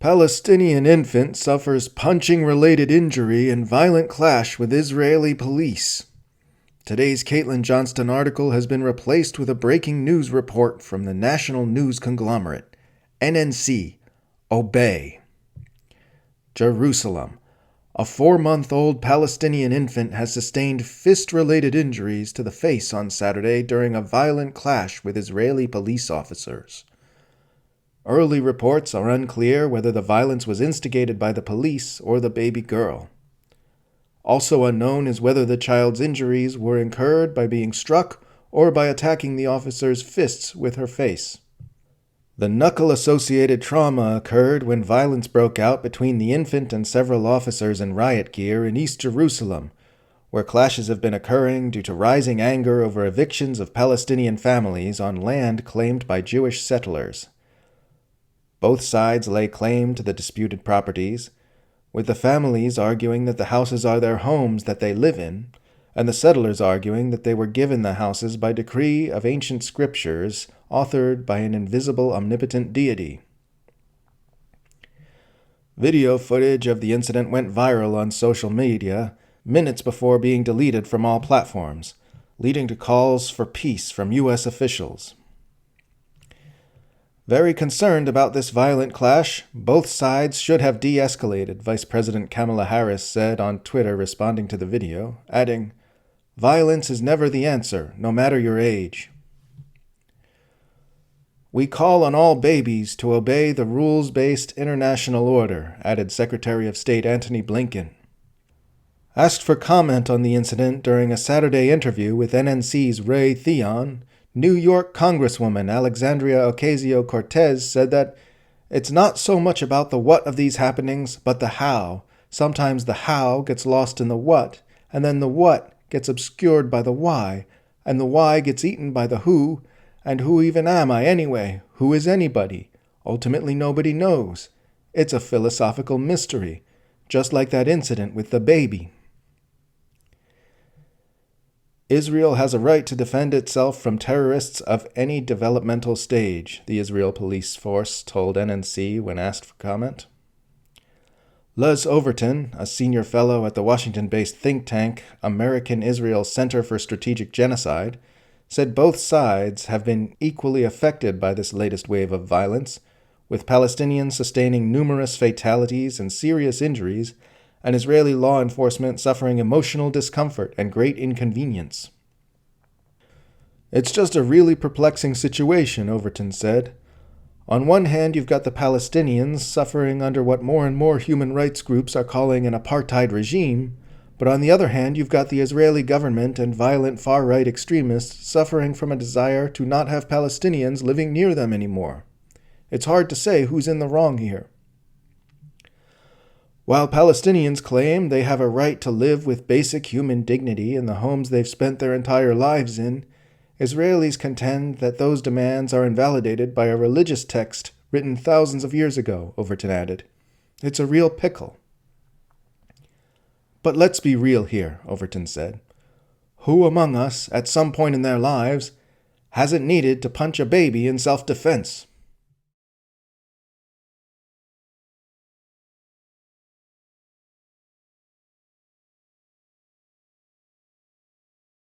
Palestinian infant suffers punching-related injury in violent clash with Israeli police. Today's Caitlin Johnstone article has been replaced with a breaking news report from the National News Conglomerate. NNC. Obey. Jerusalem. A 4-month-old Palestinian infant has sustained fist-related injuries to the face on Saturday during a violent clash with Israeli police officers. Early reports are unclear whether the violence was instigated by the police or the baby girl. Also unknown is whether the child's injuries were incurred by being struck or by attacking the officer's fists with her face. The knuckle-associated trauma occurred when violence broke out between the infant and several officers in riot gear in East Jerusalem, where clashes have been occurring due to rising anger over evictions of Palestinian families on land claimed by Jewish settlers. Both sides lay claim to the disputed properties, with the families arguing that the houses are their homes that they live in, and the settlers arguing that they were given the houses by decree of ancient scriptures authored by an invisible omnipotent deity. Video footage of the incident went viral on social media minutes before being deleted from all platforms, leading to calls for peace from U.S. officials. Very concerned about this violent clash, both sides should have de-escalated, Vice President Kamala Harris said on Twitter responding to the video, adding, "Violence is never the answer, no matter your age." "We call on all babies to obey the rules-based international order," added Secretary of State Antony Blinken. Asked for comment on the incident during a Saturday interview with NNC's Ray Theon, New York Congresswoman Alexandria Ocasio-Cortez said that it's not so much about the what of these happenings, but the how. Sometimes the how gets lost in the what, and then the what gets obscured by the why, and the why gets eaten by the who, and who even am I anyway? Who is anybody? Ultimately nobody knows. It's a philosophical mystery, just like that incident with the baby. Israel has a right to defend itself from terrorists of any developmental stage, the Israel Police Force told NNC when asked for comment. Les Overton, a senior fellow at the Washington-based think tank American Israel Center for Strategic Genocide, said both sides have been equally affected by this latest wave of violence, with Palestinians sustaining numerous fatalities and serious injuries, and Israeli law enforcement suffering emotional discomfort and great inconvenience. "It's just a really perplexing situation," Overton said. "On one hand, you've got the Palestinians suffering under what more and more human rights groups are calling an apartheid regime, but on the other hand, you've got the Israeli government and violent far-right extremists suffering from a desire to not have Palestinians living near them anymore. It's hard to say who's in the wrong here. While Palestinians claim they have a right to live with basic human dignity in the homes they've spent their entire lives in, Israelis contend that those demands are invalidated by a religious text written thousands of years ago," Overton added. "It's a real pickle." "But let's be real here," Overton said. "Who among us, at some point in their lives, hasn't needed to punch a baby in self-defense?